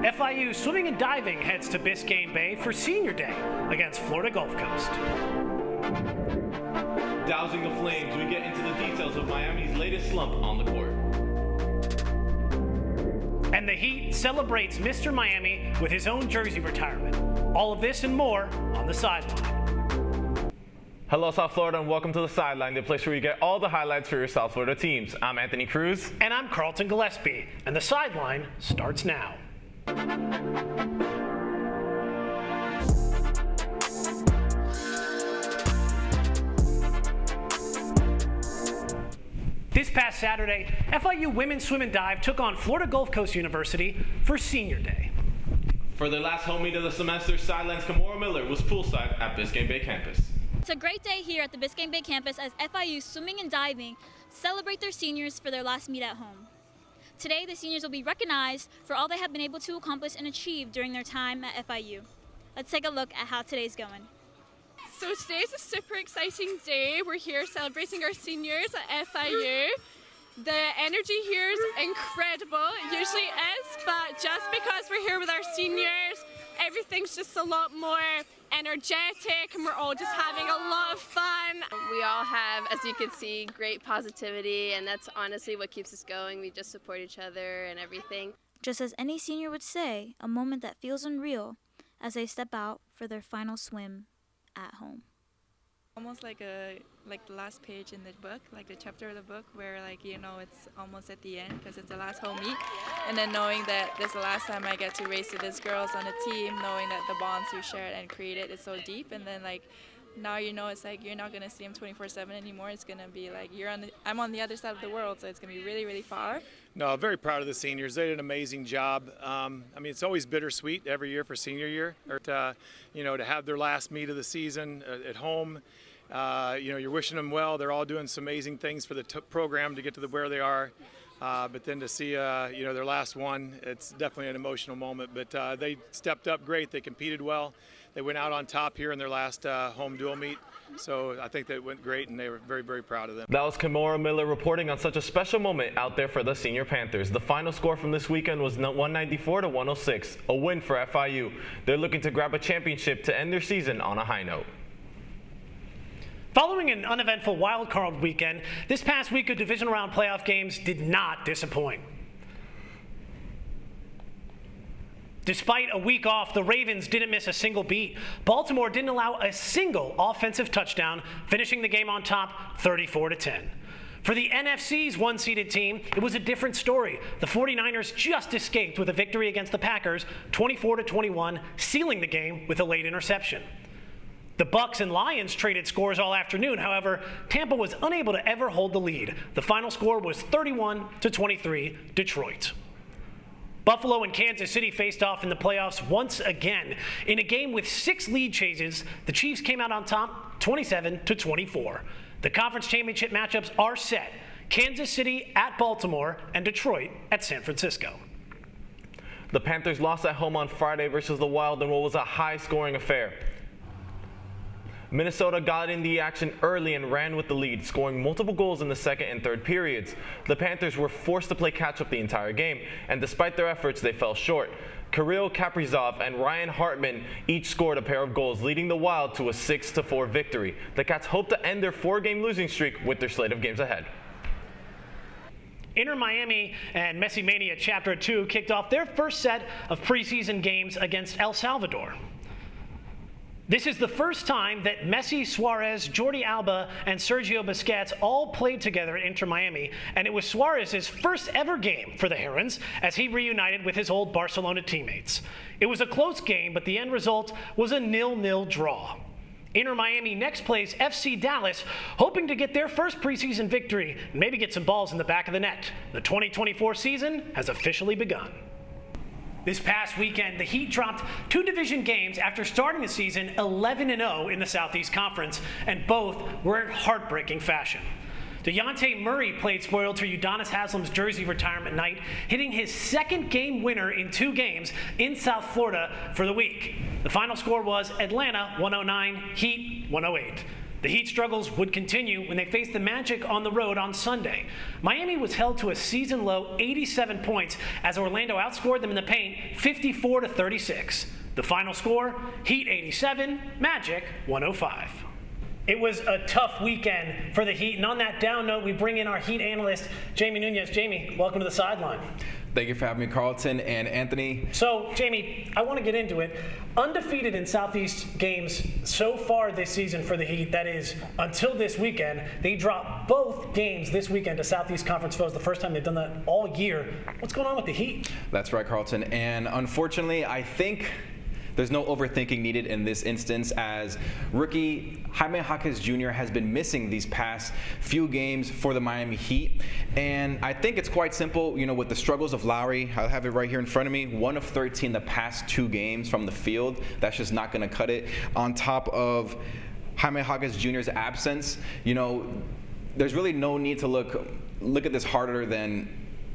FIU swimming and diving heads to Biscayne Bay for Senior Day against Florida Gulf Coast. Dousing the flames, we get into the details of Miami's latest slump on the court. And the Heat celebrates Mr. Miami with his own jersey retirement. All of this and more on the Sideline. Hello, South Florida, and welcome to the Sideline, the place where you get all the highlights for your South Florida teams. I'm Anthony Cruz. And I'm Carlton Gillespie. And the Sideline starts now. This past Saturday, FIU women's swim and dive took on Florida Gulf Coast University for Senior Day. For their last home meet of the semester, Sideline's Kamora Miller was poolside at Biscayne Bay campus. It's a great day here at the Biscayne Bay campus as FIU swimming and diving celebrate their seniors for their last meet at home. Today, the seniors will be recognized for all they have been able to accomplish and achieve during their time at FIU. Let's take a look at how today's going. So today's a super exciting day. We're here celebrating our seniors at FIU. The energy here is incredible. It usually is, but just because we're here with our seniors, everything's just a lot more energetic and we're all just having a lot of fun. We all have, as you can see, great positivity, and that's honestly what keeps us going. We just support each other and everything. Just as any senior would say, a moment that feels unreal as they step out for their final swim at home. Almost like the last page in the book, like the chapter of the book where it's almost at the end because it's the last home meet, and then knowing that this is the last time I get to race with these girls on a team, knowing that the bonds we shared and created is so deep, and then now it's like you're not going to see them 24/7 anymore. It's going to be like I'm on the other side of the world, so it's going to be really, really far. No, I'm very proud of the seniors. They did an amazing job. It's always bittersweet every year for senior year, or to have their last meet of the season at home. You're wishing them well. They're all doing some amazing things for the program to get to where they are. But then to see, their last one, it's definitely an emotional moment. But they stepped up great. They competed well. They went out on top here in their last home dual meet. So I think that went great, and they were very, very proud of them. That was Kamora Miller reporting on such a special moment out there for the Senior Panthers. The final score from this weekend was 194-106, a win for FIU. They're looking to grab a championship to end their season on a high note. Following an uneventful wildcard weekend, this past week of division round playoff games did not disappoint. Despite a week off, the Ravens didn't miss a single beat. Baltimore didn't allow a single offensive touchdown, finishing the game on top 34-10. For the NFC's one-seeded team, it was a different story. The 49ers just escaped with a victory against the Packers, 24-21, sealing the game with a late interception. The Bucs and Lions traded scores all afternoon. However, Tampa was unable to ever hold the lead. The final score was 31-23 Detroit. Buffalo and Kansas City faced off in the playoffs once again. In a game with 6 lead chases, the Chiefs came out on top 27-24. The conference championship matchups are set. Kansas City at Baltimore and Detroit at San Francisco. The Panthers lost at home on Friday versus the Wild in what was a high-scoring affair. Minnesota got in the action early and ran with the lead, scoring multiple goals in the second and third periods. The Panthers were forced to play catch-up the entire game, and despite their efforts, they fell short. Kirill Kaprizov and Ryan Hartman each scored a pair of goals, leading the Wild to a 6-4 victory. The Cats hope to end their 4-game losing streak with their slate of games ahead. Inter Miami and Messi Mania Chapter 2 kicked off their first set of preseason games against El Salvador. This is the first time that Messi, Suarez, Jordi Alba, and Sergio Busquets all played together at Inter Miami, and it was Suarez's first ever game for the Herons as he reunited with his old Barcelona teammates. It was a close game, but the end result was a 0-0 draw. Inter Miami next plays FC Dallas, hoping to get their first preseason victory and maybe get some balls in the back of the net. The 2024 season has officially begun. This past weekend, the Heat dropped 2 division games after starting the season 11-0 in the Southeast Conference, and both were in heartbreaking fashion. DeJounte Murray played spoiled for Udonis Haslem's jersey retirement night, hitting his 2nd game winner in 2 games in South Florida for the week. The final score was Atlanta 109, Heat 108. The Heat struggles would continue when they faced the Magic on the road on Sunday. Miami was held to a season-low 87 points as Orlando outscored them in the paint 54-36. The final score, Heat 87, Magic 105. It was a tough weekend for the Heat, and on that down note, we bring in our Heat analyst, Jamie Nunez. Jamie, welcome to the Sideline. Thank you for having me, Carlton and Anthony. So, Jamie, I want to get into it. Undefeated in Southeast games so far this season for the Heat, that is, until this weekend. They dropped both games this weekend to Southeast Conference foes, the first time they've done that all year. What's going on with the Heat? That's right, Carlton. And unfortunately, I think there's no overthinking needed in this instance, as rookie Jaime Jaquez Jr. has been missing these past few games for the Miami Heat. And I think it's quite simple, you know, with the struggles of Lowry. I have it right here in front of me. 1 of 13 the past 2 games from the field. That's just not going to cut it. On top of Jaime Jaquez Jr.'s absence, you know, there's really no need to look at this harder than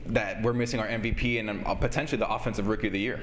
that we're missing our MVP and potentially the offensive rookie of the year.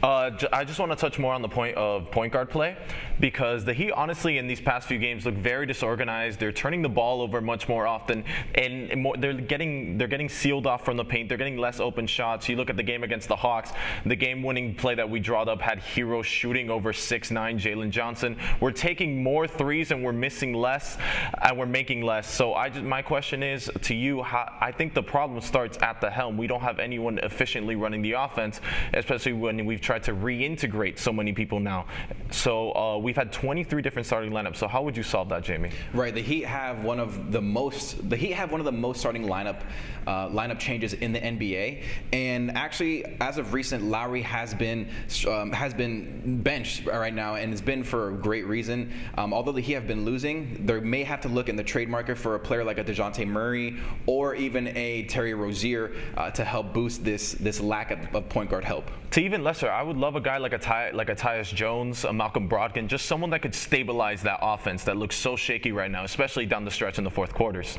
I just want to touch more on the point of point guard play, because the Heat honestly in these past few games look very disorganized. They're turning the ball over much more often, and they're getting sealed off from the paint. They're getting less open shots. You look at the game against the Hawks, the game-winning play that we drawed up had Hero shooting over 6'9" Jalen Johnson. We're taking more threes and we're missing less, and we're making less. So my question is to you, I think the problem starts at the helm. We don't have anyone efficiently running the offense, especially when we've tried to reintegrate so many people now. So we've had 23 different starting lineups. So how would you solve that, Jamie? Right. The Heat have one of the most starting lineup changes in the NBA. And actually, as of recent, Lowry has been benched right now, and it's been for a great reason. Although the Heat have been losing, they may have to look in the trade market for a player like a DeJounte Murray or even a Terry Rozier to help boost this lack of point guard help. To even lesser, I would love a guy like a Tyus Jones, a Malcolm Brogdon, just someone that could stabilize that offense that looks so shaky right now, especially down the stretch in the fourth quarters.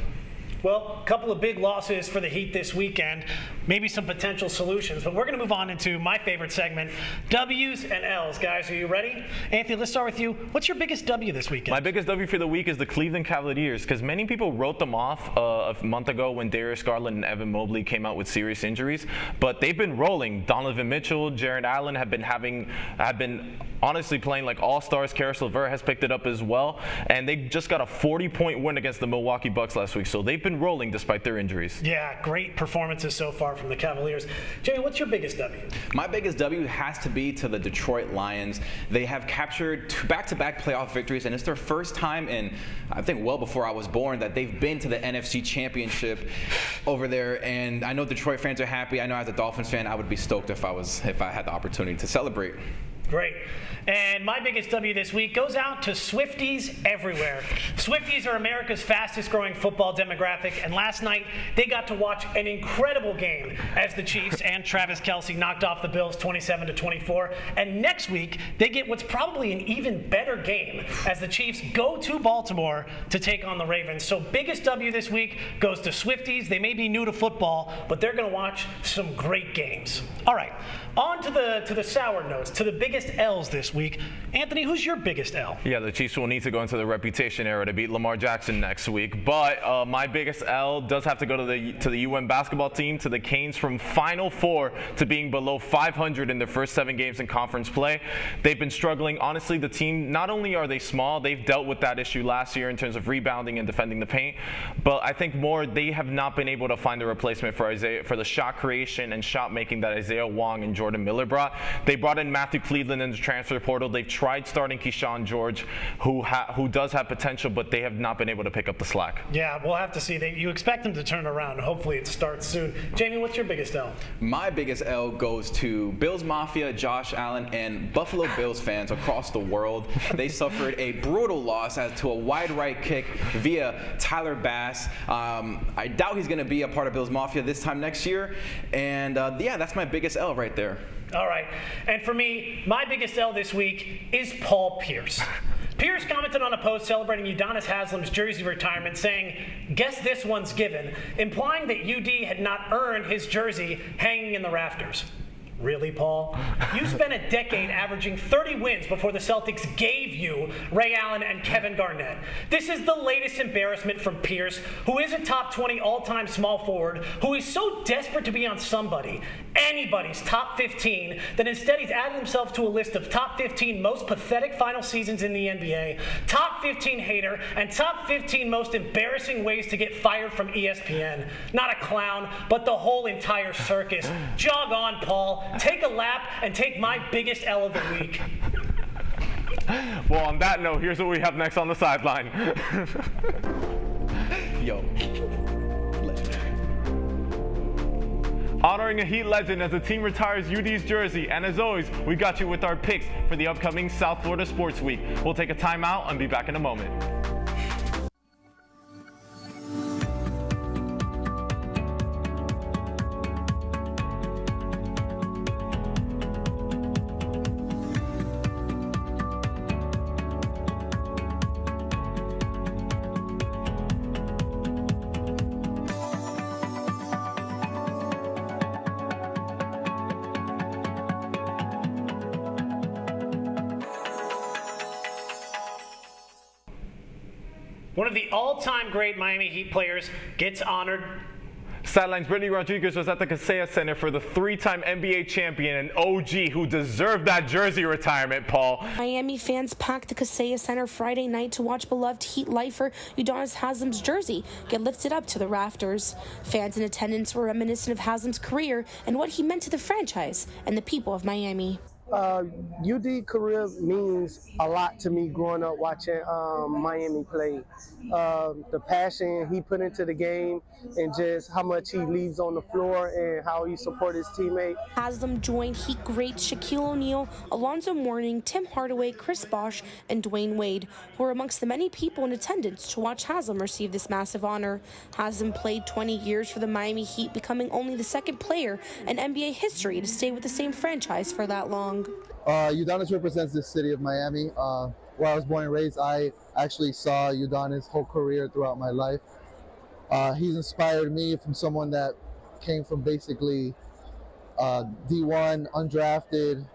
Well, a couple of big losses for the Heat this weekend, maybe some potential solutions, but we're going to move on into my favorite segment, W's and L's. Guys, are you ready? Anthony, let's start with you. What's your biggest W this weekend? My biggest W for the week is the Cleveland Cavaliers, because many people wrote them off a month ago when Darius Garland and Evan Mobley came out with serious injuries, but they've been rolling. Donovan Mitchell, Jarrett Allen have been honestly playing like all-stars. Karis LeVert has picked it up as well, and they just got a 40-point win against the Milwaukee Bucks last week, so they've been rolling despite their injuries. Yeah, great performances so far from the Cavaliers. Jamie, what's your biggest W? My biggest W has to be to the Detroit Lions. They have captured 2 back-to-back playoff victories, and it's their first time in, I think, well before I was born, that they've been to the NFC Championship over there. And I know Detroit fans are happy. I know as a Dolphins fan, I would be stoked if I had the opportunity to celebrate. Great. And my biggest W this week goes out to Swifties everywhere. Swifties are America's fastest growing football demographic, and last night they got to watch an incredible game as the Chiefs and Travis Kelce knocked off the Bills 27-24. And next week they get what's probably an even better game as the Chiefs go to Baltimore to take on the Ravens. So biggest W this week goes to Swifties. They may be new to football, but they're going to watch some great games. All right, on to the sour notes, to the biggest L's this week. Anthony, who's your biggest L? Yeah, the Chiefs will need to go into the reputation era to beat Lamar Jackson next week. But my biggest L does have to go to the UM basketball team, to the Canes, from Final Four to being below 500 in their first 7 games in conference play. They've been struggling. Honestly, the team, not only are they small, they've dealt with that issue last year in terms of rebounding and defending the paint, but I think more they have not been able to find a replacement for the shot creation and shot making that Isaiah Wong and Jordan Miller brought. They brought in Matthew Cleveland in the transfer portal. They've tried starting Keyshawn George, who does have potential, but they have not been able to pick up the slack. Yeah, we'll have to see. You expect them to turn around. Hopefully it starts soon. Jamie, what's your biggest L? My biggest L goes to Bills Mafia, Josh Allen, and Buffalo Bills fans across the world. They suffered a brutal loss to a wide right kick via Tyler Bass. I doubt he's going to be a part of Bills Mafia this time next year. And yeah, that's my biggest L right there. All right. And for me, my biggest L this week is Paul Pierce. Pierce commented on a post celebrating Udonis Haslem's jersey retirement, saying, "Guess this one's given," implying that UD had not earned his jersey hanging in the rafters. Really, Paul? You spent a decade averaging 30 wins before the Celtics gave you Ray Allen and Kevin Garnett. This is the latest embarrassment from Pierce, who is a top 20 all-time small forward, who is so desperate to be on anybody's top 15, that instead he's added himself to a list of top 15 most pathetic final seasons in the NBA, top 15 hater, and top 15 most embarrassing ways to get fired from ESPN. Not a clown, but the whole entire circus. Jog on, Paul. Take a lap and take my biggest L of the week. Well, on that note, here's what we have next on the sideline. Yo. Honoring a Heat legend as the team retires UD's jersey. And as always, we got you with our picks for the upcoming South Florida Sports Week. We'll take a timeout and be back in a moment. One of the all-time great Miami Heat players gets honored. Sideline's Brittany Rodriguez was at the Kaseya Center for the three-time NBA champion and OG who deserved that jersey retirement, Paul. Miami fans packed the Kaseya Center Friday night to watch beloved Heat lifer Udonis Haslem's jersey get lifted up to the rafters. Fans in attendance were reminiscent of Haslem's career and what he meant to the franchise and the people of Miami. UD career means a lot to me growing up watching Miami play. The passion he put into the game and just how much he leaves on the floor and how he supports his teammates. Haslem joined Heat greats Shaquille O'Neal, Alonzo Mourning, Tim Hardaway, Chris Bosh, and Dwayne Wade, who were amongst the many people in attendance to watch Haslem receive this massive honor. Haslem played 20 years for the Miami Heat, becoming only the second player in NBA history to stay with the same franchise for that long. Udonis represents the city of Miami. Where I was born and raised, I actually saw Udonis' whole career throughout my life. He's inspired me from someone that came from basically D1, undrafted.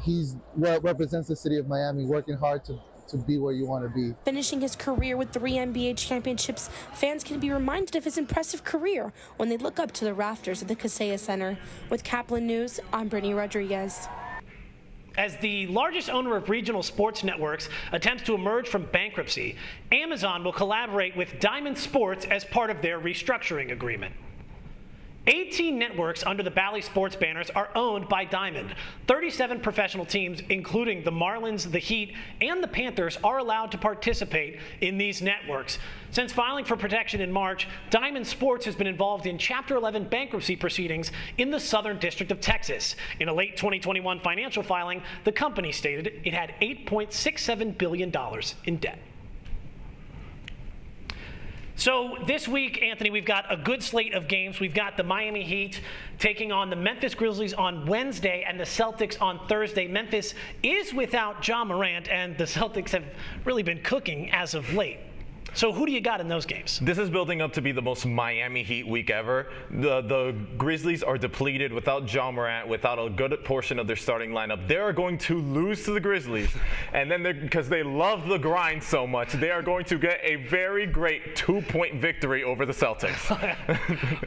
He's what represents the city of Miami, working hard to be where you want to be. Finishing his career with 3 NBA championships, fans can be reminded of his impressive career when they look up to the rafters of the Kaseya Center. With Caplin News, I'm Brittany Rodriguez. As the largest owner of regional sports networks attempts to emerge from bankruptcy, Amazon will collaborate with Diamond Sports as part of their restructuring agreement. 18 networks under the Bally Sports banners are owned by Diamond. 37 professional teams, including the Marlins, the Heat, and the Panthers, are allowed to participate in these networks. Since filing for protection in March, Diamond Sports has been involved in Chapter 11 bankruptcy proceedings in the Southern District of Texas. In a late 2021 financial filing, the company stated it had $8.67 billion in debt. So this week, Anthony, we've got a good slate of games. We've got the Miami Heat taking on the Memphis Grizzlies on Wednesday and the Celtics on Thursday. Memphis is without Ja Morant, and the Celtics have really been cooking as of late. So who do you got in those games? This is building up to be the most Miami Heat week ever. The Grizzlies are depleted without Ja Morant, without a good portion of their starting lineup. They are going to lose to the Grizzlies. And then because they love the grind so much, they are going to get a very great 2-point victory over the Celtics.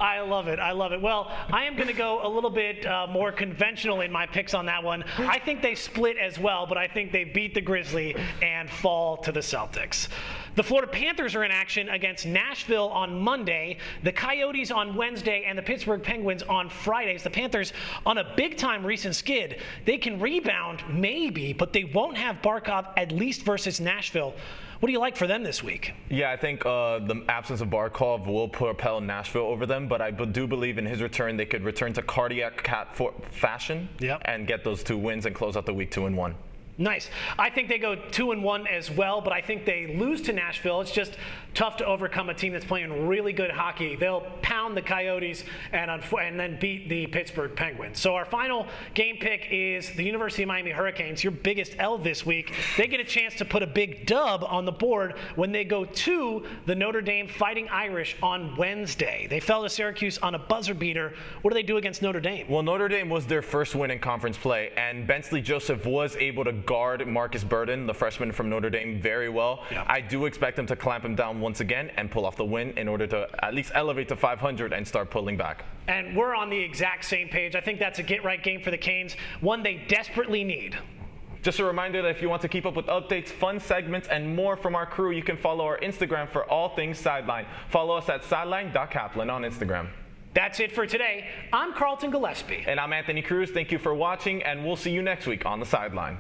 I love it. I love it. Well, I am going to go a little bit more conventional in my picks on that one. I think they split as well, but I think they beat the Grizzlies and fall to the Celtics. The Florida Panthers are in action against Nashville on Monday, the Coyotes on Wednesday, and the Pittsburgh Penguins on Fridays. The Panthers on a big-time recent skid. They can rebound, maybe, but they won't have Barkov, at least versus Nashville. What do you like for them this week? Yeah, I think the absence of Barkov will propel Nashville over them, but I do believe in his return they could return to cardiac cat fashion and get those 2 wins and close out the week 2-1. Nice. I think they go 2-1 as well, but I think they lose to Nashville. It's just tough to overcome a team that's playing really good hockey. They'll pound the Coyotes and then beat the Pittsburgh Penguins. So our final game pick is the University of Miami Hurricanes, your biggest L this week. They get a chance to put a big dub on the board when they go to the Notre Dame Fighting Irish on Wednesday. They fell to Syracuse on a buzzer beater. What do they do against Notre Dame? Well, Notre Dame was their first win in conference play, and Bensley Joseph was able to guard Marcus Burden, the freshman from Notre Dame, very well. Yeah. I do expect them to clamp him down once again and pull off the win in order to at least elevate to 500 and start pulling back. And we're on the exact same page. I think that's a get-right game for the Canes, one they desperately need. Just a reminder that if you want to keep up with updates, fun segments, and more from our crew, you can follow our Instagram for all things Sideline. Follow us at sideline.caplin on Instagram. That's it for today. I'm Carlton Gillespie. And I'm Anthony Cruz. Thank you for watching, and we'll see you next week on The Sideline.